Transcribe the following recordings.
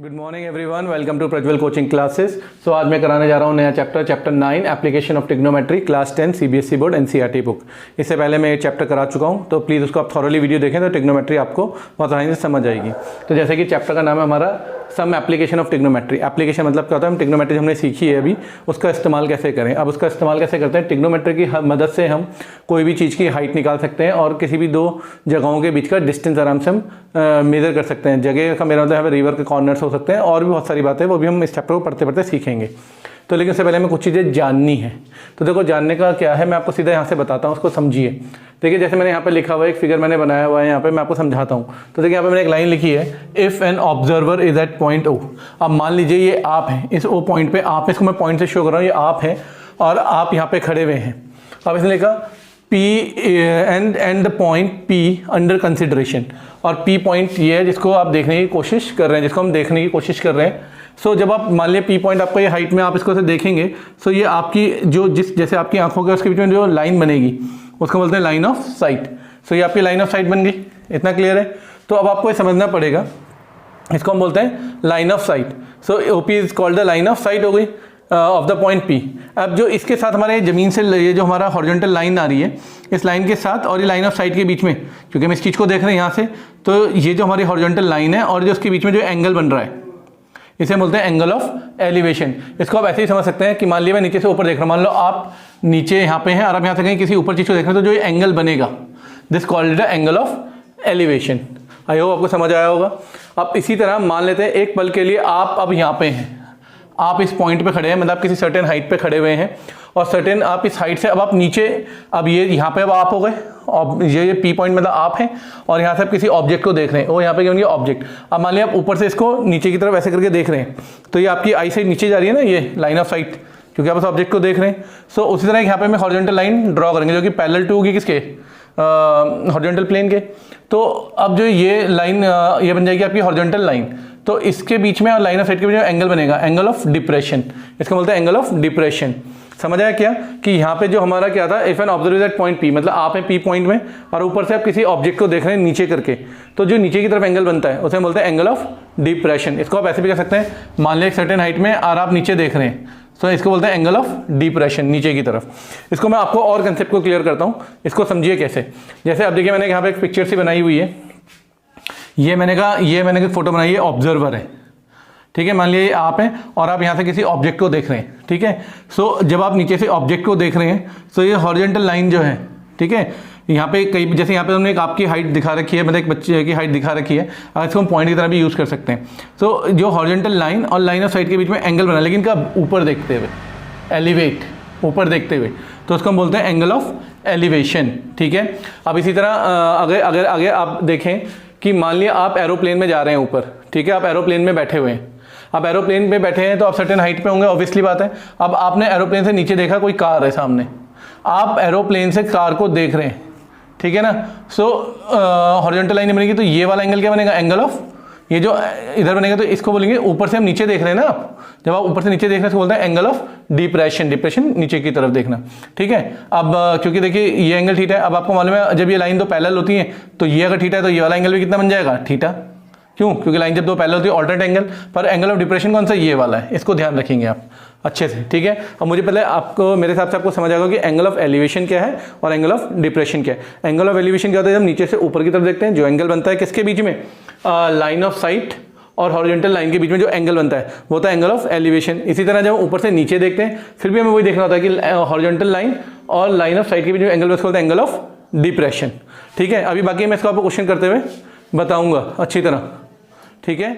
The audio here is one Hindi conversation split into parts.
Good morning everyone, welcome to Prajwal coaching classes. So आज मैं कराने जा रहा हूँ नया chapter 9 application of trigonometry class 10 CBSE board NCERT book. इससे पहले मैं ये चैप्टर करा चुका हूँ, तो प्लीज़ उसको आप थॉरली वीडियो देखें तो ट्रिग्नोमेट्री आपको बहुत आसानी से समझ आएगी। तो जैसे कि चैप्टर का नाम है हमारा some application of trigonometry. Application मतलब क्या होता है, हम ट्रिग्नोमेट्री हमने सीखी है अभी, उसका इस्तेमाल कैसे करें। अब उसका इस्तेमाल कैसे करते हैं, ट्रिग्नोमेट्री की मदद से हम कोई भी चीज़ की हाइट निकाल सकते हैं और किसी भी दो जगहों के बीच का डिस्टेंस आराम से हम मेजर कर सकते हैं। जगह का मेरा मतलब है रिवर के कॉर्नर्स हो सकते हैं और भी बहुत सारी बातें, वो भी हम इस चैप्टर को पढ़ते पढ़ते सीखेंगे। तो लेकिन उससे पहले हमें कुछ चीज़ें जाननी है। तो देखो, जानने का क्या है, मैं आपको सीधा यहाँ से बताता हूँ, उसको समझिए। देखिए, जैसे मैंने यहाँ पे लिखा हुआ है, एक फिगर मैंने बनाया हुआ है यहाँ पे, मैं आपको समझाता हूँ। तो देखिए, यहाँ पे मैंने एक लाइन लिखी है, if an observer is at point O. अब मान लीजिए ये आप है, इस ओ पॉइंट पे आप, इसको मैं पॉइंट से शो कर रहा हूँ, ये आप है और आप यहाँ पे खड़े हुए हैं। अब इसने लिखा P and the point P under consideration, और P पॉइंट ये है जिसको आप देखने की कोशिश कर रहे हैं, जिसको हम देखने की कोशिश कर रहे हैं। सो जब आप मान लिया P पॉइंट आपका ये हाइट में, आप इसको से देखेंगे, सो ये आपकी जो जैसे आपकी आंखों के उसके बीच में जो लाइन बनेगी उसको बोलते हैं लाइन ऑफ साइट। सो ये आपकी लाइन ऑफ साइट बन गई। इतना क्लियर है? तो अब आपको ये समझना पड़ेगा, इसको हम बोलते हैं line of site. So OP is called the line of site हो गई ऑफ द पॉइंट P। अब जो इसके साथ हमारे ज़मीन से ये जो हमारा हॉरिजॉन्टल लाइन आ रही है, इस लाइन के साथ और ये लाइन ऑफ साइट के बीच में, क्योंकि हम इस चीज़ को देख रहे हैं यहाँ से, तो ये जो हमारी हॉरिजॉन्टल लाइन है और जो उसके बीच में जो एंगल बन रहा है, इसे बोलते हैं एंगल ऑफ एलिवेशन। इसको आप ऐसे ही समझ सकते हैं कि मान लिया मैं नीचे से ऊपर देख रहा हूँ, मान लो आप नीचे यहाँ पे हैं और आप यहाँ से कहीं किसी ऊपर चीज़ को देख रहे हैं, तो जो ये एंगल बनेगा, this called the angle of elevation. I hope आपको समझ आया होगा। अब इसी तरह मान लेते हैं एक पल के लिए आप अब यहाँ पे हैं, आप इस पॉइंट पे खड़े हैं, मतलब किसी सर्टेन हाइट पे खड़े हुए हैं और सर्टेन आप इस हाइट से अब आप नीचे, अब ये यहाँ पे अब आप हो गए, और ये P पॉइंट मतलब आप हैं और यहाँ से आप किसी ऑब्जेक्ट को देख रहे हैं, वो यहाँ पे क्या बन गया ऑब्जेक्ट। अब मान लिया आप ऊपर से इसको नीचे की तरफ ऐसे करके देख रहे हैं, तो ये आपकी आई साइड नीचे जा रही है ना, ये लाइन ऑफ साइट, क्योंकि आप उस ऑब्जेक्ट को देख रहे हैं। सो उसी तरह यहाँ पे मैं हॉरिजॉन्टल लाइन ड्रॉ करेंगे जो कि पैरेलल टू होगी किसके, हॉरिजॉन्टल प्लेन के। तो अब जो ये लाइन ये बन जाएगी आपकी हॉरिजॉन्टल लाइन, तो इसके बीच में और लाइन ऑफ साइट के बीच में एंगल बनेगा, एंगल ऑफ डिप्रेशन। इसका बोलते हैं एंगल ऑफ डिप्रेशन। समझ आया क्या कि यहाँ पे जो हमारा क्या था, if an observer at point P, मतलब आप हैं P पॉइंट में और ऊपर से आप किसी ऑब्जेक्ट को देख रहे हैं नीचे करके, तो जो नीचे की तरफ एंगल बनता है उसे हम बोलते हैं एंगल ऑफ डिप्रेशन। इसको आप ऐसे भी कह सकते हैं, मान लिया एक सर्टेन हाइट में और आप नीचे देख रहे हैं, तो इसको बोलते हैं एंगल ऑफ डिप्रेशन, नीचे की तरफ। इसको मैं आपको और कंसेप्ट को क्लियर करता हूँ, इसको समझिए कैसे। जैसे अब देखिए, मैंने यहाँ पे एक पिक्चर सी बनाई हुई है, ये मैंने एक फोटो बनाई है, ऑब्जर्वर है, ठीक है। मान लीजिए आप हैं और आप यहाँ से किसी ऑब्जेक्ट को देख रहे हैं, ठीक है। सो जब आप नीचे से ऑब्जेक्ट को देख रहे हैं, तो ये हॉरिजॉन्टल लाइन जो है, ठीक है, यहाँ पे कई, जैसे यहाँ पे हमने एक आपकी हाइट दिखा रखी है, मतलब एक बच्चे की हाइट दिखा रखी है, इसको हम पॉइंट की तरह भी यूज़ कर सकते हैं। सो जो हॉरिजॉन्टल लाइन और लाइन ऑफ साइट के बीच में एंगल बना, लेकिन कब, ऊपर देखते हुए, एलिवेट, ऊपर देखते हुए, तो उसको हम बोलते हैं एंगल ऑफ एलिवेशन, ठीक है। अब इसी तरह अगर आगे आप देखें कि मान लिया आप एरोप्लेन में जा रहे हैं ऊपर, ठीक है, आप एरोप्लेन में बैठे हुए हैं। अब एरोप्लेन में बैठे हैं तो आप सर्टेन हाइट पे होंगे, ऑब्वियसली बात है। अब आपने एरोप्लेन से नीचे देखा, कोई कार है सामने, आप एरोप्लेन से कार को देख रहे हैं, ठीक है ना। सो हॉरिजॉन्टल लाइन बनेगी, तो ये वाला एंगल क्या बनेगा, एंगल ऑफ, ये जो इधर बनेगा, तो इसको बोलेंगे, ऊपर से हम नीचे देख रहे हैं ना, आप जब आप ऊपर से नीचे देख रहे हैं तो बोलते हैं एंगल ऑफ डिप्रेशन, डिप्रेशन नीचे की तरफ देखना, ठीक है। अब क्योंकि देखिए ये एंगल थीटा है, अब आपको मालूम है जब ये लाइन दो पैरेलल होती है, तो ये अगर थीटा है तो ये वाला एंगल भी कितना बन जाएगा, थीटा। क्यों? क्योंकि लाइन जब दो पैरेलल होती है, ऑल्टरनेट एंगल। पर एंगल ऑफ डिप्रेशन कौन सा, ये वाला है, इसको ध्यान रखेंगे आप अच्छे से, ठीक है। अब मुझे पहले आपको, मेरे हिसाब से आपको समझ आएगा कि एंगल ऑफ एलिवेशन क्या है और एंगल ऑफ डिप्रेशन क्या है। एंगल ऑफ एलिवेशन क्या होता है, जब नीचे से ऊपर की तरफ देखते हैं, जो एंगल बनता है किसके बीच में, लाइन ऑफ साइट और हॉरिजॉन्टल लाइन के बीच में जो एंगल बनता है वो होता है एंगल ऑफ एलिवेशन। इसी तरह जब ऊपर से नीचे देखते हैं, फिर भी हमें वही देखना होता है कि हॉरिजॉन्टल लाइन और लाइन ऑफ साइट के बीच में एंगल होता है एंगल ऑफ डिप्रेशन, ठीक है। अभी बाकी मैं इसको आपको क्वेश्चन करते हुए बताऊंगा अच्छी तरह, ठीक है।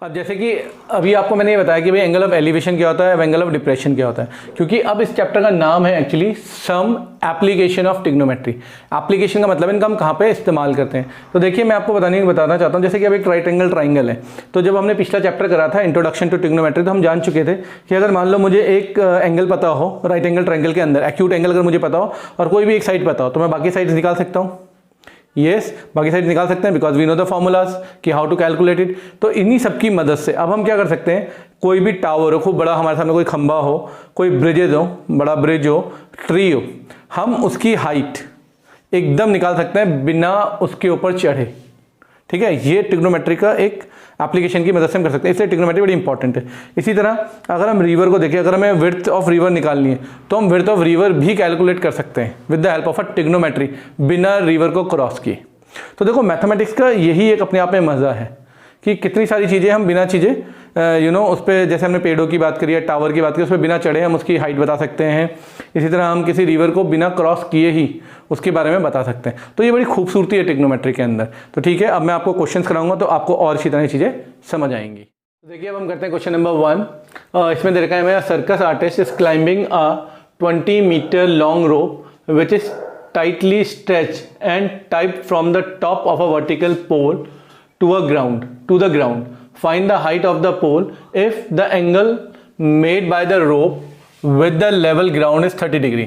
अब जैसे कि अभी आपको मैंने ये बताया कि भाई एंगल ऑफ एलिवेशन क्या होता है, एंगल ऑफ डिप्रेशन क्या होता है, क्योंकि अब इस चैप्टर का नाम है actually some application of trigonometry. Application का मतलब इनका हम कहाँ पे इस्तेमाल करते हैं। तो देखिए, मैं आपको बताना चाहता हूँ, जैसे कि अब एक राइट एंगल ट्राइंगल है, तो जब हमने पिछला चैप्टर करा था इंट्रोडक्शन टू ट्रिग्नोमेट्री, तो हम जान चुके थे कि अगर मान लो मुझे एक एंगल पता हो राइट एंगल ट्राइंगल के अंदर, एक्यूट एंगल अगर मुझे पता हो और कोई भी एक साइड पता हो, तो मैं बाकी साइड निकाल सकता हूँ। यस, बाकी साइड निकाल सकते हैं, because we know the formulas कि हाउ टू कैलकुलेट इट। तो इन्हीं सब की मदद से अब हम क्या कर सकते हैं, कोई भी टावर हो खूब बड़ा, हमारे सामने कोई खंबा हो, कोई ब्रिजेज हो, बड़ा ब्रिज हो, ट्री हो, हम उसकी हाइट एकदम निकाल सकते हैं बिना उसके ऊपर चढ़े, ठीक है, ये ट्रिग्नोमेट्री का एक एप्लीकेशन की मदद से हम कर सकते हैं, इसलिए ट्रिग्नोमेट्री बड़ी इंपॉर्टेंट है। इसी तरह अगर हम रिवर को देखें, अगर हमें विड्थ ऑफ रिवर निकालनी है तो हम विड्थ ऑफ रिवर भी कैलकुलेट कर सकते हैं with the help of a trigonometry, बिना रिवर को क्रॉस किए। तो देखो मैथमेटिक्स का यही एक अपने आप में मज़ा है कि कितनी सारी चीज़ें हम बिना चीज़ें उस पर, जैसे हमने पेड़ों की बात करी है, टावर की बात करी, उस पर बिना चढ़े हम उसकी हाइट बता सकते हैं। इसी तरह हम किसी रिवर को बिना क्रॉस किए ही उसके बारे में बता सकते हैं। तो ये बड़ी खूबसूरती है ट्रिग्नोमेट्री के अंदर। तो ठीक है, अब मैं आपको क्वेश्चंस कराऊंगा तो आपको और इसी तरह चीज़ें समझ आएंगी। तो देखिए अब हम करते हैं क्वेश्चन नंबर 1। इसमें दे रखा है मेरा circus artist is climbing a 20 metre long rope which is tightly stretch and tied from the top of a vertical pole to the ground. Find the height of the pole if the angle made by the rope with the level ground is 30 degree.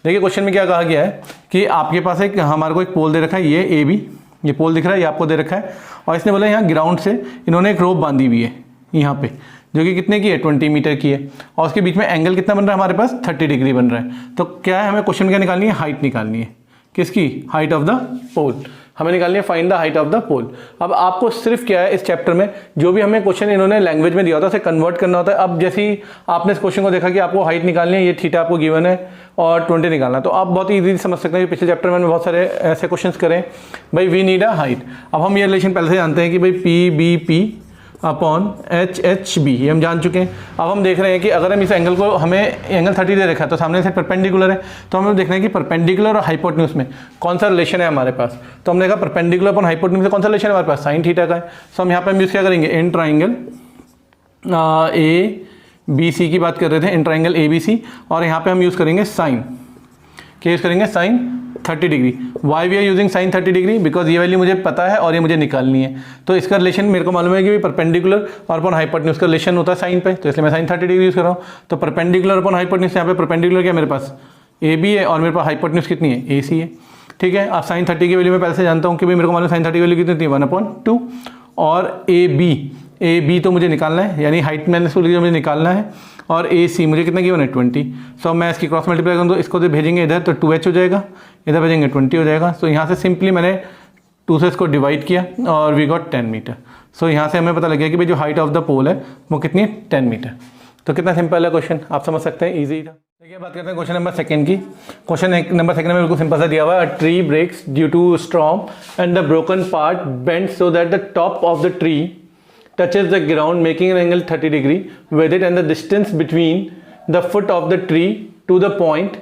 देखिए क्वेश्चन में क्या कहा गया है कि आपके पास एक, हमारे को एक पोल दे रखा है, ये ए बी, ये पोल दिख रहा है, ये आपको दे रखा है, और इसने बोला यहाँ ग्राउंड से इन्होंने एक रोप बांधी हुई है यहाँ पे, जो कि कितने की है, 20 मीटर की है, और उसके बीच में एंगल कितना बन रहा है हमारे पास, 30 डिग्री बन रहा है। तो क्या है, हमें क्वेश्चन में क्या निकालनी है, हाइट निकालनी है। किसकी, हाइट ऑफ द पोल हमें निकालनी है, find the height of the pole. अब आपको सिर्फ क्या है, इस चैप्टर में जो भी हमें क्वेश्चन इन्होंने लैंग्वेज में दिया होता है उसे कन्वर्ट करना होता है। अब जैसे ही आपने इस क्वेश्चन को देखा कि आपको हाइट निकालनी है, ये थीटा आपको गिवन है और 20 निकालना है, तो आप बहुत ईजी समझ सकते हैं कि पिछले चैप्टर में बहुत सारे ऐसे क्वेश्चन करें, भाई वी नीड अ हाइट। अब हम ये रिलेशन पहले से जानते हैं कि भाई P B P upon H H B, ये हम जान चुके हैं। अब हम देख रहे हैं कि अगर हम इस एंगल को, हमें एंगल 30 दे रखा है तो सामने से परपेंडिकुलर है, तो हमें देखना है कि परपेंडिकुलर और हाइपोटेन्यूज में कौन सा रिलेशन है हमारे पास। तो हमने कहा परपेंडिकुलर अपॉन हाइपोटेन्यूज में कौन सा रिलेशन है हमारे पास, साइन थीटा का है। सो हम यहाँ पे हम यूज़ क्या करेंगे, इन ट्राइंगल ए बी सी की बात कर रहे थे, इन ट्राइंगल ए बी सी, और यहाँ पे हम यूज़ करेंगे साइन, क्या यूज़ करेंगे, sine 30 degree. Why we are using sine 30 degree, because ये वैल्यू मुझे पता है और ये मुझे निकालनी है। तो इसका रिलेशन मेरे को मालूम है कि परपेंडिकुलर और अपॉन हाइपोटेन्यूज का रिलेशन होता है साइन पे, तो इसलिए मैं साइन 30 डिग्री यूज़ कर रहा हूँ। तो परपेंडिकुलर अपॉन हाइपोटेन्यूज, यहाँ पे परपेंडिकुलर क्या मेरे पास ए बी है और मेरे पास हाइपोटेन्यूज कितनी है, ए सी है। ठीक है, अब साइन 30 की वैल्यू मैं पहले से जानता हूँ कि भाई मेरे को मालूम साइन 30 की वैल्यू कितनी थी, 1/2, और ए बी तो मुझे निकालना है, यानी हाइट मैंने इसको मुझे निकालना है, और ए सी मुझे कितना गिवन है, 20। सो मैं इसकी क्रॉस मल्टीप्लाई करूँ तो इसको तो भेजेंगे इधर तो 2h हो जाएगा, इधर भेजेंगे 20 हो जाएगा। सो यहाँ से सिंपली मैंने 2 से इसको डिवाइड किया और वी गॉट 10 मीटर। सो यहाँ से हमें पता लग गया कि भाई जो हाइट ऑफ द पोल है वो कितनी है, 10 मीटर। तो कितना सिंपल है क्वेश्चन, आप समझ सकते हैं, ईजी था। देखिए बात करते हैं क्वेश्चन नंबर 2 की। क्वेश्चन नंबर 2 में बिल्कुल सिंपल सा दिया हुआ है, a tree breaks due to storm and the broken part bend so that the top of the tree touches the ground making an angle 30 degree with it, and the distance between the foot of the tree to the point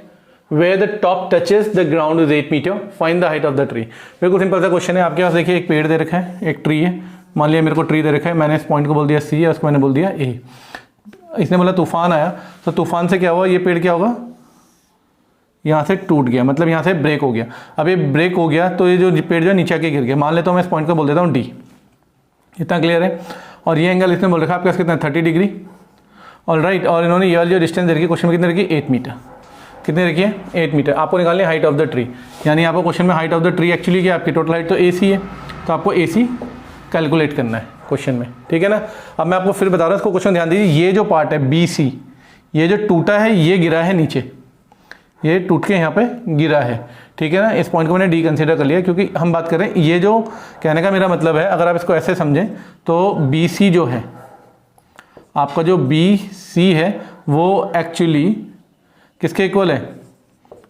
where the top touches the ground is 8 meter. Find the height of the tree. बिल्कुल सिंपल सा क्वेश्चन है। आपके पास देखिए एक पेड़ दे रखा है, एक ट्री है, मान लिया मेरे को ट्री दे रखा है, मैंने इस पॉइंट को बोल दिया सी है, उसको मैंने बोल दिया ए। इसने बोला तूफान आया, तो तूफान से क्या हुआ, ये पेड़ क्या होगा, यहाँ से टूट गया, मतलब यहाँ से ब्रेक हो गया। अब ये ब्रेक हो गया तो ये जो पेड़ जो नीचे आके गिर गया, मान लेता हूँ मैं इस पॉइंट को बोल देता हूँ डी। इतना क्लियर है। और ये एंगल इसने बोल रखा है आपके पास कितना, 30 डिग्री। ऑल राइट, और इन्होंने ये वाली जो डिस्टेंस दे रखी है क्वेश्चन में कितने रखी है, 8 मीटर। कितने रखी है, 8 मीटर। आपको निकालनी है हाइट ऑफ द ट्री, यानी आपको क्वेश्चन में height of the tree actually क्या, आपकी टोटल हाइट तो ए सी है, तो आपको ए सी कैलकुलेट करना है क्वेश्चन में, ठीक है ना। अब मैं आपको फिर बता रहा हूँ इसको, क्वेश्चन ध्यान दीजिए, ये जो पार्ट है बी सी, ये जो टूटा है ये गिरा है नीचे, ये टूट के यहाँ पे गिरा है, ठीक है ना। इस पॉइंट को मैंने डी कंसीडर कर लिया क्योंकि हम बात कर रहे हैं, ये जो कहने का मेरा मतलब है, अगर आप इसको ऐसे समझें तो बी सी जो है आपका, जो बी सी है वो एक्चुअली किसके इक्वल है,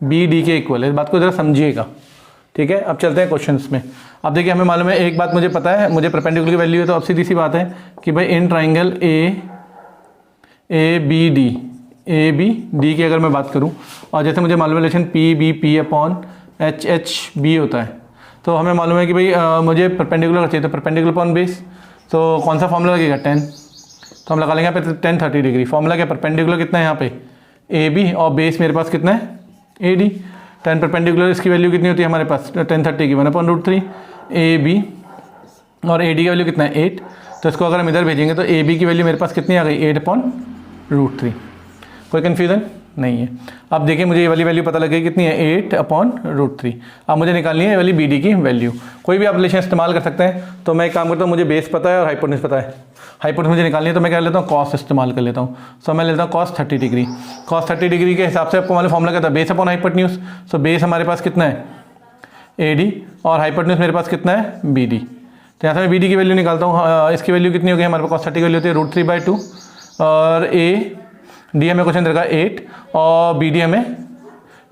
बी डी के इक्वल है। इस बात को ज़रा समझिएगा, ठीक है। अब चलते हैं क्वेश्चंस में। अब देखिए हमें मालूम है, एक बात मुझे पता है, मुझे परपेंडिकुलर की वैल्यू है, तो अब सीधी सी बात है कि भाई in triangle A B D, A B D की अगर मैं बात करूं, और जैसे मुझे मालूम है relation P B P upon H H B होता है, तो हमें मालूम है कि भाई मुझे परपेंडिकुलर चाहिए, तो परपेंडिकुलर अपॉन बेस, तो कौन सा फॉर्मूला लगेगा, 10, तो हम लगा लेंगे यहाँ पे 10 30 डिग्री। फॉर्मूला क्या, परपेंडिकुलर कितना है यहाँ पे, ए बी, और बेस मेरे पास कितना है, ए डी। 10 परपेंडिकुलर, इसकी वैल्यू कितनी होती है हमारे पास, 10 30 की 1/√3 ए बी, और ए डी की वैल्यू कितना है, 8। तो इसको अगर हम इधर भेजेंगे तो ए बी की वैल्यू मेरे पास कितनी आ गई, 8/√3। कोई कन्फ्यूज़न नहीं है। अब देखिए मुझे ये वाली वैल्यू पता लग गई कितनी है, 8/√3। अब मुझे निकालनी है ये वाली बी डी की वैल्यू। कोई भी आप रिलेशन इस्तेमाल कर सकते हैं। तो मैं एक काम करता हूँ, मुझे बेस पता है और हाइपोटेन्यूज पता है, हाइपोटेन्यूज मुझे निकालनी है, तो मैं क्या लेता हूँ, कॉस इस्तेमाल कर लेता हूँ। सो मैं लेता हूँ कॉस 30 डिग्री। कॉस 30 डिग्री के हिसाब से आपको हमारा फॉर्मूला क्या था, base upon hypotenuse. So base हमारे पास कितना है, ए डी, और हाइपोटेन्यूज मेरे पास कितना है, बी डी, तो यहाँ से मैं बी डी की वैल्यू निकालता हूँ। इसकी वैल्यू कितनी होगी हमारे पास, cos 30 की वैल्यू होती है √3/2 और ए डी हमें क्वेश्चन देगा 8 और बी डी हमें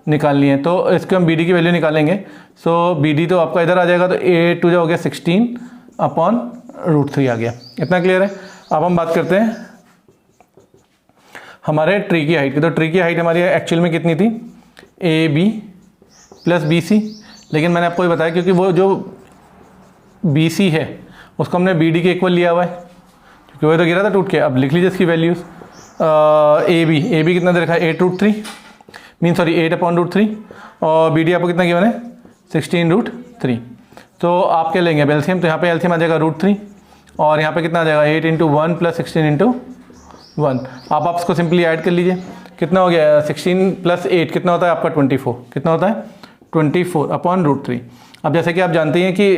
निकालनी है। तो इसको हम बी डी की वैल्यू निकालेंगे। सो बी डी तो आपका इधर आ जाएगा, तो 8 हो गया 16/√3 आ गया। इतना क्लियर है। अब हम बात करते हैं हमारे ट्री की हाइट की। तो ट्री की हाइट हमारी एक्चुअल में कितनी थी, A B plus B C, लेकिन मैंने आपको ये बताया क्योंकि वो जो बी सी है उसको हमने बी डी के इक्वल लिया हुआ है, क्योंकि वो तो गिरा था टूट के। अब लिख लीजिए इसकी वैल्यूज़। ए बी कितना दे रखा है, 8√3 मीन सॉरी 8/√3 और बी डी आपको कितना गिवन है 16√3। तो आप क्या लेंगे एलसीएम, तो यहाँ पे एलसीएम आ जाएगा √3 और यहाँ पे कितना आ जाएगा 8 × 1 + 16 × 1। आप इसको सिंपली ऐड कर लीजिए, कितना हो गया 16 + 8 कितना होता है आपका 24। कितना होता है 24/√3। अब जैसे कि आप जानते हैं कि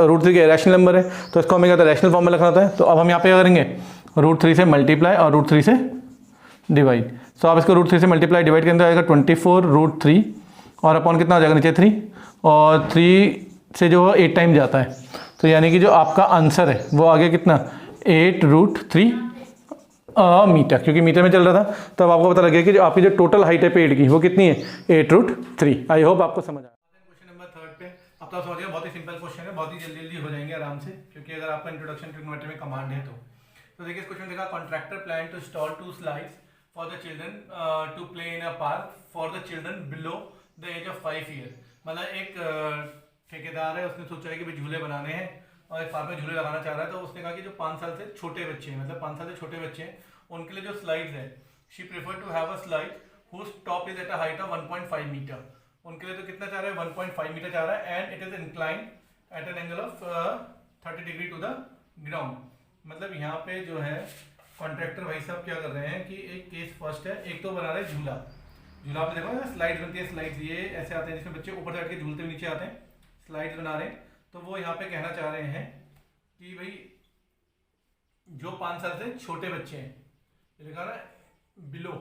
√3 का रैशनल नंबर है, तो इसको हमें क्या रैशनल फॉर्म में लिखना होता है। तो अब हम यहाँ पे क्या करेंगे, √3 से मल्टीप्लाई और √3 से डिवाइड। सो आप इसको √3 से मल्टीप्लाई डिवाइड करेंगे तो आएगा 24√3 और अपॉन कितना हो जाएगा नीचे 3 और 3 से जो 8 टाइम जाता है, तो यानी कि जो आपका आंसर है वो आ गया कितना 8√3 मीटर, क्योंकि मीटर में चल रहा था। तो अब आपको पता लग गया कि जो आपकी जो टोटल हाइट है पेड़ की वो कितनी है 8√3। आई होप आपको समझ आया। क्वेश्चन नंबर 3 पे अब तो समझिए बहुत ही सिंपल क्वेश्चन है, बहुत ही जल्दी हो जाएंगे आराम से, क्योंकि अगर आपका इंट्रोडक्शन ट्रिग्नोमेट्री में कमांड है तो देखिए इस क्वेश्चन देखा, contractor plan to install 2 slides for the children to play in a park for the children below the age of 5 year. मतलब एक ठेकेदार है, उसने सोचा है कि भाई झूले बनाने हैं और एक पार्क में झूले लगाना चाह रहा है। तो उसने कहा कि जो 5 साल से छोटे बच्चे हैं, मतलब 5 साल से छोटे बच्चे हैं, उनके लिए जो स्लाइड्स है, she prefer to have a slide whose top is at a height of 1.5 metre. उनके लिए तो कितना चाह रहा है 1.5 मीटर चाह रहा है and it is incline at an angle of 30 degree to the ground. मतलब यहाँ पे जो है कॉन्ट्रैक्टर भाई साहब क्या कर रहे हैं कि एक केस फर्स्ट है, एक तो बना रहे हैं झूला। झूला आपने देखो ना स्लाइड बनती है, स्लाइड्स ये ऐसे आते हैं जिसमें बच्चे ऊपर चढ़ के झूलते हुए नीचे आते हैं, स्लाइड्स बना रहे हैं। तो वो यहाँ पे कहना चाह रहे हैं कि भाई जो 5 साल से छोटे बच्चे हैं, लिखा ना below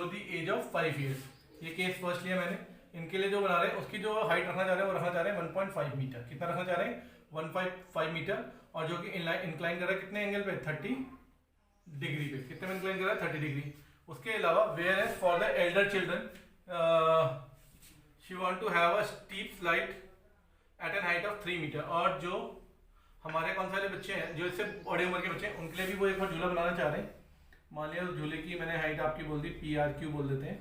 the age of 5 years, ये केस फर्स्ट लिया मैंने। इनके लिए जो बना रहे हैं उसकी जो हाइट रखना चाह रहे हैं वो रखना चाह रहे हैं 1.5 मीटर। कितना रखना चाह रहे हैं 1.5 मीटर, और जो कि इंक्लाइन कर रहा है कितने एंगल पे 30 डिग्री पे। कितने में इंक्लाइन कर रहा है 30 डिग्री। उसके अलावा whereas for the elder children she want to have a steep slide at an height of 3 metre. और जो हमारे कौन सारे बच्चे हैं जो इससे बड़े उम्र के बच्चे हैं उनके लिए भी वो एक बार झूला बनाना चाह रहे हैं। मान लिया उस झूले की मैंने हाइट आपकी बोल दी PRQ बोल देते हैं,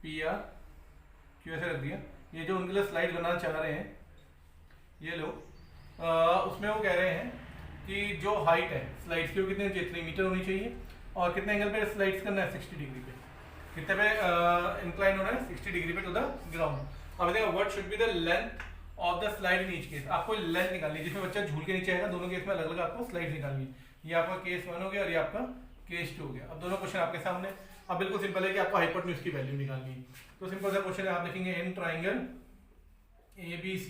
PRQ ऐसे रख दिया। ये जो उनके लिए स्लाइड बनाना चाह रहे हैं ये लोग, उसमें वो कह रहे हैं कि जो हाइट है स्लाइड्स की वो कितनी चाहिए 3 मीटर होनी चाहिए, और कितने एंगल पे स्लाइड्स करना है 60 डिग्री पे। कितने पे इंक्लाइन होना है 60 डिग्री पे टू द ग्राउंड। अब देखो what should be the length of the slide in each case. आपको लेंथ निकालनी है जिसमें बच्चा झूल के नीचे आएगा, दोनों केस में अलग अलग आपको स्लाइड निकालनी है। ये आपका केस 1 हो गया और ये आपका केस 2 हो गया। अब दोनों क्वेश्चन आपके सामने। अब बिल्कुल सिंपल है कि आपको हाइपोटेन्यूज की वैल्यू निकालनी है। तो सिंपल सा क्वेश्चन है, आप लिखेंगे इन ट्राइंगल ABC।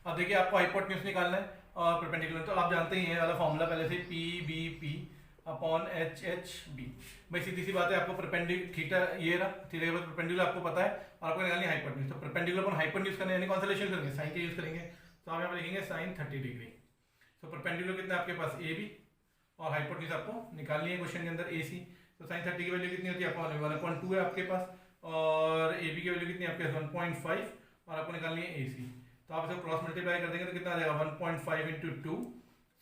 अब देखिए आपको हाइपोटेन्यूज निकालना है और परपेंडिकुलर, तो आप जानते ही हैं वाला फॉर्मूला पहले से PBP/HHB। भाई सीधी सी बात है, आपको परपेंडिकुलर थीटा ये रहा, थीटा के बाद परपेंडिकुलर आपको पता है और आपको निकालनी है हाइपोटेन्यूज। तो परपेंडिकुलर अपन हाइपोटेन्यूज करने यानी कौन सा रिलेशन करेंगे साइन का यूज करेंगे। तो आप यहाँ पे लिखेंगे sin 30 डिग्री। तो परपेंडिकुलर कितना आपके पास AB और हाइपोटेन्यूज आपको निकालनी है क्वेश्चन के अंदर AC। तो sin 30 की वैल्यू कितनी होती है आपको 1.2 है आपके पास, और AB की वैल्यू कितनी है आपके पास 1.5 और आपको निकालनी है AC। तो आप इसको क्रॉस मल्टीप्लाई कर देंगे तो कितना आ जाएगा 1.5 × 2।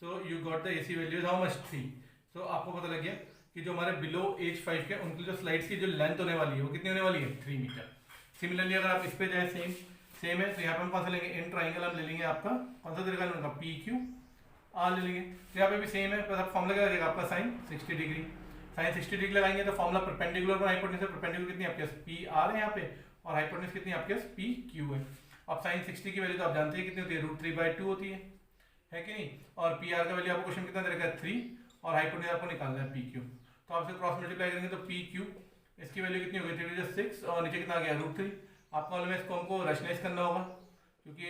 So you got the AC value how much 3। सो आपको पता लग गया कि जो हमारे बिलो एज 5 के उनकी जो स्लाइड्स की जो लेंथ होने वाली है वो कितनी होने वाली है 3 मीटर। सिमिलरली अगर आप इस पे जाए सेम है, तो यहाँ पे हम कौन सा लेंगे इन ट्राइंगल हम ले लेंगे आपका कौन सा तरीका उनका PQR ले लेंगे। तो यहाँ पे भी सेम है, बस फॉर्मूला क्या लगेगा आपका sin 60 डिग्री। sin 60 डिग्री लगाएंगे तो फॉर्मूला परपेंडिकुलर और हाइपोटेन्यूज, परपेंडिकुलर कितनी आपके पास PR है यहाँ पे और हाइपोटेन्यूज कितनी आपके पास PQ है। अब sin 60 की वैल्यू तो आप जानते हैं कितनी होती है √3/2 होती है कि नहीं। और PR का वैल्यू आपको क्वेश्चन कितना दे रखा है 3 और हाइपोटेन्यूज आपको निकालना है PQ। तो आप इसे क्रॉस मल्टीप्लाई करेंगे तो PQ इसकी वैल्यू कितनी होगी 3 × 6 और नीचे कितना आ गया √3। आपको मालूम है इसको हमको रैशनलाइज करना होगा, क्योंकि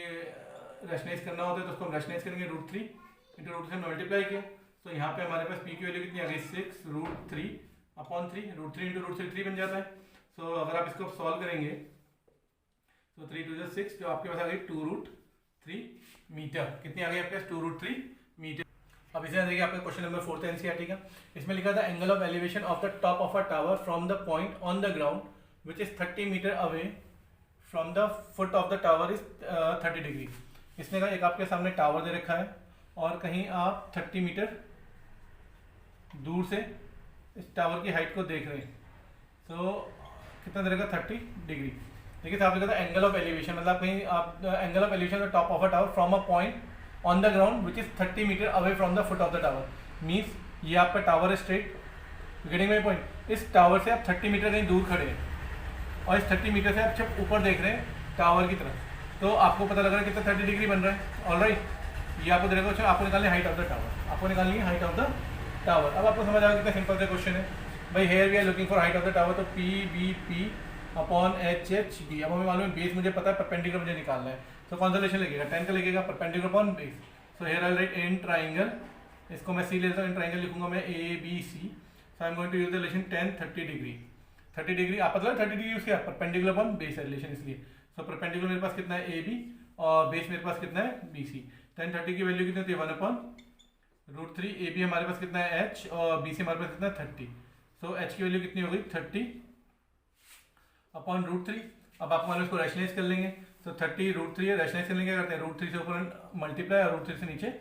रैशनलाइज करना होता है तो उसको हम रैशनलाइज करेंगे √3 × √3 मल्टीप्लाई किया। तो यहाँ पे हमारे पास P की वैल्यू कितनी आ गई 6√3/3, √3 × √3 3 बन जाता है। सो अगर आप इसको सॉल्व करेंगे तो 3 × 2 = 6, जो आपके पास आ गई 2√3 3 मीटर। कितनी आ गई आपके पास 2√3 मीटर। अब इसे देखिए आपका क्वेश्चन नंबर 4 एनसीईआरटी का। इसमें लिखा था angle of elevation of the top of a tower from the point on the ground which is 30 metre away from the foot of the tower is 30 degree. इसने कहा एक आपके सामने टावर दे रखा है और कहीं आप 30 मीटर दूर से इस टावर की हाइट को देख रहे हैं। तो कितना दे रखा 30 डिग्री। देखिए साहब लिखा था एंगल ऑफ एलिवेशन, मतलब कहीं आप angle of elevation the top of a tower from a point on the ground which is 30 metre away from the foot of the tower. Means ये आपका टावर है स्ट्रेट, गेटिंग माई पॉइंट। इस टावर से आप 30 मीटर कहीं दूर खड़े हैं और इस 30 मीटर से आप जब ऊपर देख रहे हैं टावर की तरफ, तो आपको पता लग रहा है कितना 30 डिग्री बन रहा है। ऑलराइट, ये आपको देखो क्वेश्चन, आपको निकालनी है हाइट ऑफ द टावर, आपको निकालनी है हाइट ऑफ द टावर। अब आपको समझ आएगा कितना सिंपल सा क्वेश्चन है भाई। Here we are looking for height of the tower, तो PBP अपॉन HHB। अब हमें मालूम है बेस मुझे पता है, परपेंडिकुलर मुझे निकालना है, तो कौन सा रिलेशन लगेगा 10 का लगेगा, perpendicular upon base. So here I right in triangle, इसको मैं सी लेता हूँ, इन ट्राइंगल लिखूंगा मैं ABC। So I am going to use the relation 10 30 degree. 30 degree आप मतलब 30 डिग्री यूज किया, परपेंडिकुलर अपॉन बेस है रिलेशन इसलिए। सो परपेंडिकुलर मेरे पास कितना है AB और बेस मेरे पास कितना है BC। 10 30 की वैल्यू कितनी होती है 1/√3। AB हमारे पास कितना है H और BC हमारे पास कितना है 30। सो H की वैल्यू कितनी होगी 30/√3। अब आप मान लो इसको रैशनलाइज कर लेंगे, तो 30√3 है, रैशनलाइज करने क्या करते हैं √3 से ऊपर मल्टीप्लाई और √3 से नीचे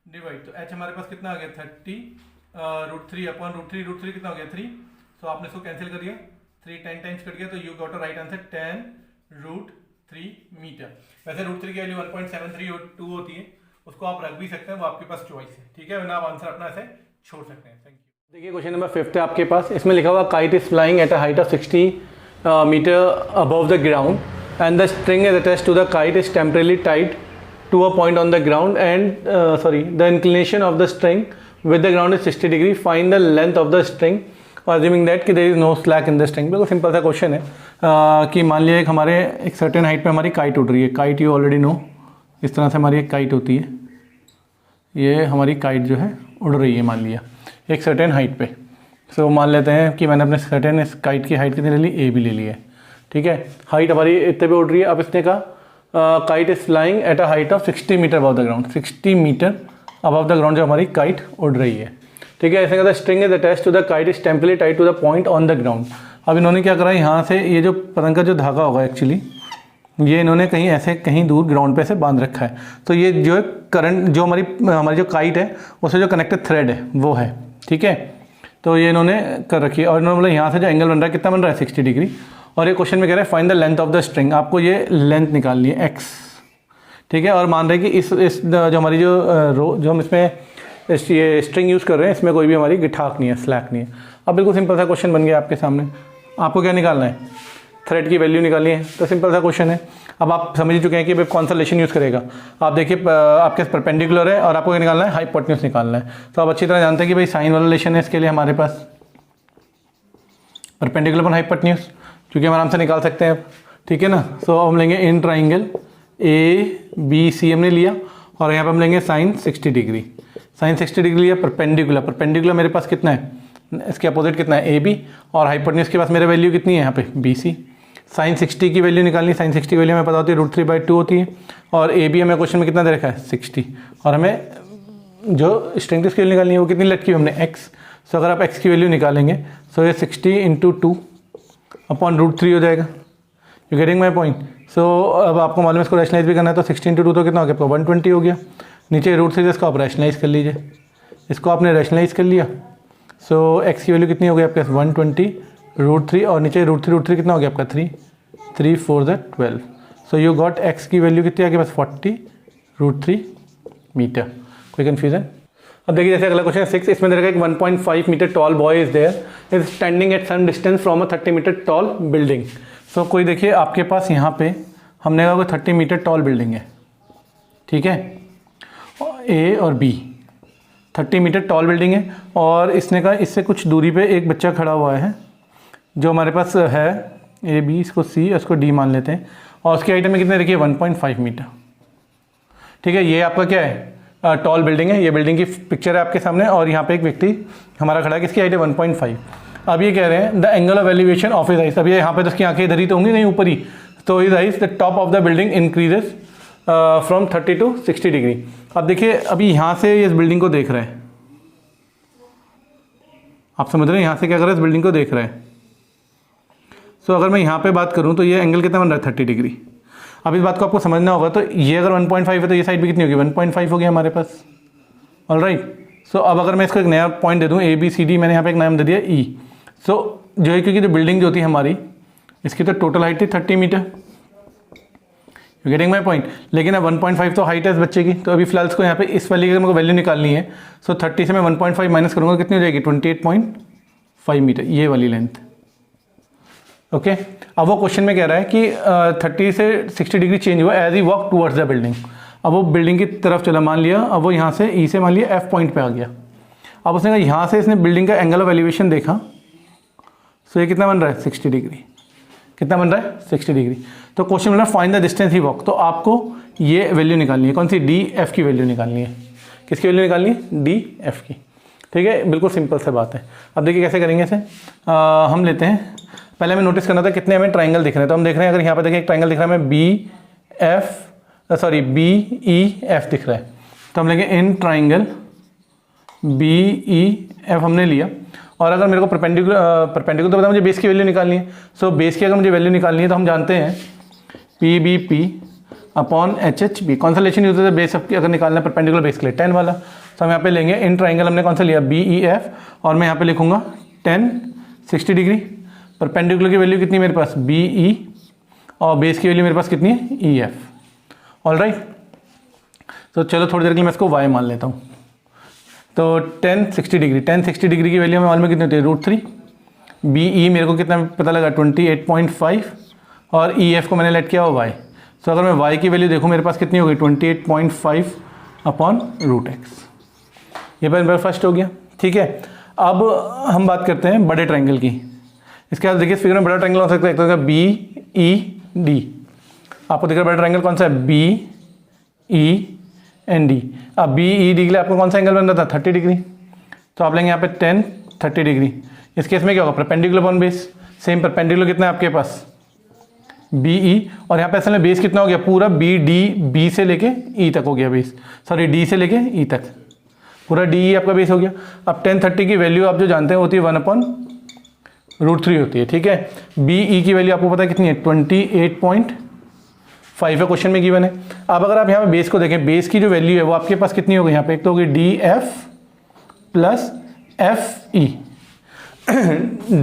डिवाइड। तो H हमारे पास कितना आ गया 30/√3 कितना हो गया 3। सो आपने इसको कैंसिल कर दिया, 3 10 टाइम्स कट गया, तो you got a right answer 10√3 metre. वैसे √3 की वैल्यू 1.732 होती है, उसको आप रख भी सकते हैं, वो आपके पास चॉइस है, ठीक है, वरना आप आंसर अपना ऐसे छोड़ सकते हैं। Thank you. देखिए क्वेश्चन नंबर 5 है आपके पास। इसमें लिखा हुआ kite is flying at a height of 60 meter above the ground and the string is attached to the kite is temporarily tied to a point on the ground and the inclination of the string with the ground is 60 degree. Find the length of the string assuming that कि there is no slack in the string। बिल्कुल सिंपल सा क्वेश्चन है कि मान लिया एक हमारे एक सर्टेन हाइट पे हमारी काइट उड़ रही है। काइट यू ऑलरेडी नो, इस तरह से हमारी एक काइट होती है, ये हमारी काइट जो है उड़ रही है मान लिया एक सर्टेन हाइट पे। सो मान लेते हैं कि मैंने अपने सर्टेन इस काइट की हाइट कितनी ले ली, AB ले ली है, ठीक है। हाइट हमारी इतने पे उड़ रही है। अब इसने कहा kite is flying at a height of 60 metre above the ground. 60 metre above the ground जो हमारी काइट उड़ रही है, ठीक है। इसने कहा string is attach to the kite is temporarily tied to the point on the ground. अब इन्होंने क्या करा, यहाँ से ये जो पतंग का जो धागा होगा एक्चुअली ये इन्होंने कहीं ऐसे कहीं दूर ग्राउंड पे से बांध रखा है। तो ये जो करंट जो हमारी जो काइट है उससे जो कनेक्टेड थ्रेड है वो है, ठीक है। तो ये इन्होंने कर रखी है और इन्होंने बोला यहाँ से जो एंगल बन रहा है कितना बन रहा है 60 डिग्री। और ये क्वेश्चन में कह रहा है find the length of the string, आपको ये लेंथ निकालनी है x, ठीक है। और मान रहे हैं कि इस जो हमारी जो हम इसमें ये स्ट्रिंग यूज़ कर रहे हैं इसमें कोई भी हमारी गिठाक नहीं है, स्लैक नहीं है। अब बिल्कुल सिंपल सा क्वेश्चन बन गया आपके सामने। आपको क्या निकालना है, थ्रेड की वैल्यू निकालनी है, तो सिंपल सा क्वेश्चन है। अब आप समझ चुके हैं कि भाई कौन सा रिलेशन यूज़ करेगा। आप देखिए आपके परपेंडिकुलर है और आपको क्या निकालना है, हाइपोटेन्यूज निकालना है। तो आप अच्छी तरह जानते हैं कि भाई साइन वाला रिलेशन है इसके लिए हमारे पास परपेंडिकुलर अपॉन हाइपोटेन्यूज, क्योंकि हम आराम से निकाल सकते हैं, ठीक है ना। सो हम लेंगे इन ट्राइंगल ABC हमने लिया और यहाँ पर हम लेंगे साइन 60 डिग्री। साइन 60 डिग्री लिया, परपेंडिकुलर मेरे पास कितना है, इसके अपोजिट कितना है AB, और हाइपोटेन्यूज के पास मेरे वैल्यू कितनी है यहाँ पे BC। साइन 60 की वैल्यू निकालनी, साइन 60 की वैल्यू हमें पता होती है √3/2 होती है, और AB हमें क्वेश्चन में कितना दे रखा है 60, और हमें जो स्ट्रिंग की वैल्यू निकालनी है वो कितनी लटकी हमने x। सो अगर आप x की वैल्यू निकालेंगे सो ये 60 × 2 अपॉन √3 हो जाएगा। You getting my point. So अब आपको मालूम है इसको रैशनलाइज भी करना है, तो 60 × 2 तो कितना हो गया आपका 120 हो गया। नीचे √3 इसको आप रैशनलाइज कर लीजिए, इसको आपने रैशनलाइज कर लिया। सो x की वैल्यू कितनी हो गई आपके 120 √3 और नीचे √3 कितना हो गया आपका 3 4 12। सो यू गॉट x की वैल्यू कितनी आ गई बस 40√3 मीटर। कोई कन्फ्यूजन। अब देखिए जैसे अगला क्वेश्चन 6, इसमें दे रखा है 1.5 metre tall boy is there is standing at some distance from a 30 metre tall building. So कोई देखिए आपके पास यहाँ पे हमने कहा कोई 30 मीटर टॉल बिल्डिंग है, ठीक है, A और B 30 मीटर टॉल बिल्डिंग है, और इसने कहा इससे कुछ दूरी पे एक बच्चा खड़ा हुआ है जो हमारे पास है AB, इसको C इसको D मान लेते हैं, और उसकी हाइट में कितने देखिए 1.5 मीटर, ठीक है। ये आपका क्या है टॉल बिल्डिंग है, ये बिल्डिंग की पिक्चर है आपके सामने, और यहाँ पे एक व्यक्ति हमारा खड़ा है, किसकी हाइट है 1.5। अब ये कह रहे हैं the angle of elevation of his eyes. अब ये यहाँ पे तो उसकी आंखें इधर ही तो होंगी नहीं ऊपर ही, तो his eyes the top of the building increases from 30 to 60 degree. अब देखिए अभी यहाँ से इस बिल्डिंग को देख रहे हैं, आप समझ रहे हैं, यहाँ से क्या कर रहा है, इस बिल्डिंग को देख रहे हैं। सो अगर मैं यहाँ पे बात करूँ तो ये एंगल कितना बन रहा है, 30 डिग्री। अब इस बात को आपको समझना होगा, तो ये अगर 1.5 है तो ये साइड भी कितनी होगी, 1.5 हो गया हमारे पास। ऑलराइट, सो अब अगर मैं इसको एक नया पॉइंट दे दूँ ABCD, मैंने यहाँ पे एक नाम दे दिया E। सो जो है, क्योंकि जो बिल्डिंग जो थी हमारी, इसकी तो टोटल हाइट थी 30 metre, you getting my point. लेकिन अब 1.5 तो हाइट है इस बच्चे की, तो अभी फिलहाल इसको यहाँ पे इस वाली की मेरे को वैल्यू निकालनी है। सो 30 से मैं 1.5 माइनस करूँगा, कितनी हो जाएगी, 28.5 मीटर, ये वाली लेंथ। ओके, अब वो क्वेश्चन में कह रहा है कि 30 से 60 डिग्री चेंज हुआ as he walk towards the building. अब वो बिल्डिंग की तरफ चला, मान लिया, अब वो यहाँ से E से मान लिया F पॉइंट पे आ गया। अब उसने कहा यहाँ से इसने बिल्डिंग का एंगल ऑफ एलिवेशन देखा, सो ये कितना बन रहा है, 60 डिग्री। कितना बन रहा है, 60 डिग्री। तो क्वेश्चन बन रहा है find the distance he walk, तो आपको ये वैल्यू निकालनी है, कौन सी, DF की वैल्यू निकालनी है। किसकी वैल्यू निकालनी है, DF की। ठीक है, बिल्कुल सिंपल से बात है। अब देखिए कैसे करेंगे इसे, हम लेते हैं, पहले हमें नोटिस करना था कितने हमें ट्राइंगल दिख रहे हैं। तो हम देख रहे हैं, अगर यहाँ पर देखिए एक ट्राइंगल दिख रहा है हमें BEF दिख रहा है, तो हम लेंगे इन ट्राइंगल BEF हमने लिया। और अगर मेरे को परपेंडिकुलर तो पता मुझे बेस की वैल्यू निकालनी है। सो बेस की अगर मुझे वैल्यू निकालनी है तो हम जानते हैं PBP अपॉन HHB। कौन सा रिलेशन यूज होता है बेस की अगर निकालना है परपेंडिकुलर बेस के लिए, 10 वाला। तो हम यहाँ पे लेंगे इन ट्राइंगल, हमने कौन सा लिया, BEF, और मैं यहाँ पे लिखूंगा 10 60 डिग्री। परपेंडिकुलर की वैल्यू कितनी मेरे पास, BE, और बेस की वैल्यू मेरे पास कितनी है, EF। ऑलराइट, तो चलो थोड़ी देर के लिए मैं इसको y मान लेता हूँ। तो 10 60 डिग्री, 10 60 डिग्री की वैल्यू हमें मालूम है कितनी होती है, √3। BE मेरे को कितना पता लगा, 28.5, और EF को मैंने लेट किया हुआ y। तो अगर मैं y की वैल्यू देखूँ मेरे पास कितनी होगी, 28.5 अपॉन √x। ये मेरा फर्स्ट हो गया। ठीक है, अब हम बात करते हैं बड़े ट्राइंगल की। इसके बाद देखिए इस फिगर में बड़ा ट्राइंगल हो सकता है, एक तो BED। आपको दिख रहा है बड़ा ट्राइंगल कौन सा है, BED। अब BED के लिए आपको कौन सा एंगल बन रहा था, 30 डिग्री। तो आप लेंगे यहाँ पे 10 30 डिग्री। इस केस में क्या होगा, perpendicular upon base. Same perpendicular कितना है आपके पास, BE, और यहाँ पे असल में बेस कितना हो गया, पूरा B से लेके E तक हो गया बेस, सॉरी D से लेके E तक, पूरा DE आपका बेस हो गया। अब 10 30 की वैल्यू आप जो जानते हैं होती है 1/√3 होती है। ठीक है, BE की वैल्यू आपको पता है कितनी है, 28.5 है, क्वेश्चन में गिवन है। अब अगर आप यहाँ पे बेस को देखें, बेस की जो वैल्यू है वो आपके पास कितनी होगी, यहाँ पे एक तो होगी DF प्लस FE।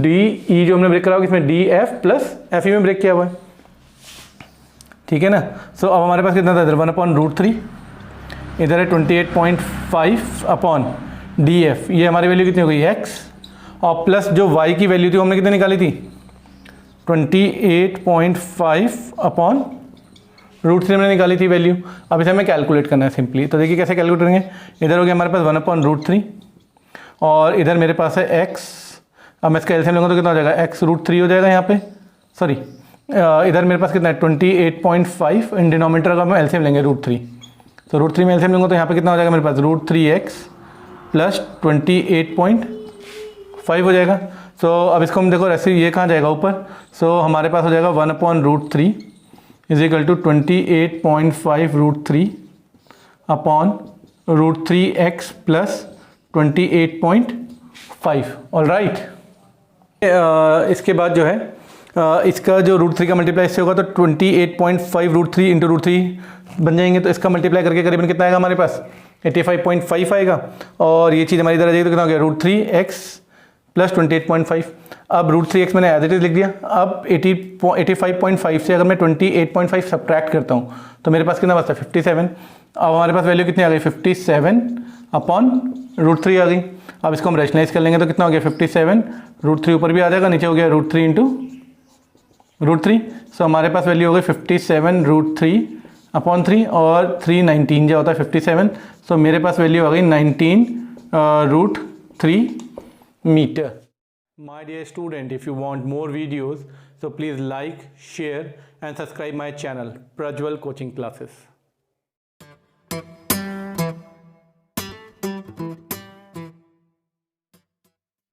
DE जो हमने ब्रेक करा होगा इसमें DF प्लस FE में ब्रेक किया हुआ है। ठीक है ना। सो अब हमारे पास कितना था इधर, 1/√3, इधर है 28.5 अपॉन DF, ये हमारी वैल्यू कितनी हो गई, x, और प्लस जो y की वैल्यू थी हमने कितनी निकाली थी, 28.5 अपॉन √3 हमने निकाली थी वैल्यू। अब इसे हमें कैलकुलेट करना है सिंपली। तो देखिए कैसे कैलकुलेट करेंगे, इधर हो गया हमारे पास 1/√3, और इधर मेरे पास है x। अब मैं इसका एलसीएम लूँगा तो कितना हो जाएगा, x √3 हो जाएगा यहाँ पे, सॉरी इधर मेरे पास कितना है 28.5, इन डिनोमिनेटर का हम एलसीएम लेंगे √3। तो √3 में एलसीएम लूँगा तो यहाँ पे कितना हो जाएगा मेरे पास, √3x प्लस 28.5 हो जाएगा। सो अब इसको हम देखो ऐसे, ये कहाँ जाएगा ऊपर। सो हमारे पास हो जाएगा 1/√3 is equal to 28.5 √3 upon √3x plus 28.5। All right, इसके बाद जो है इसका जो √3 का मल्टीप्लाई इससे होगा तो 28.5 √3 इंटू √3 बन जाएंगे। तो इसका मल्टीप्लाई करके करीबन कितना आएगा हमारे पास, 85.5 आएगा। और ये चीज़ हमारी इधर आ जाएगी तो कितना हो गया, √3x प्लस 28.5। अब √3x मैंने एज इट इज लिख दिया। अब 85.5 से अगर मैं 28.5 सब्ट्रैक्ट करता हूँ तो मेरे पास कितना बचता है, 57। अब हमारे पास वैल्यू कितनी आ गई, 57 अपॉन √3 आ गई। अब इसको हम रैशनलाइज कर लेंगे तो कितना हो गया, 57, √3 ऊपर भी आ जाएगा, नीचे हो गया √3 इंटू √3। सो हमारे पास वैल्यू हो गई 57 √3 अपॉन 3, और 3 19 जो होता है 57। सो मेरे पास वैल्यू आ गई 19 √3 metre. My dear student, if you want more videos, so please like, share and subscribe my channel, Prajwal Coaching Classes.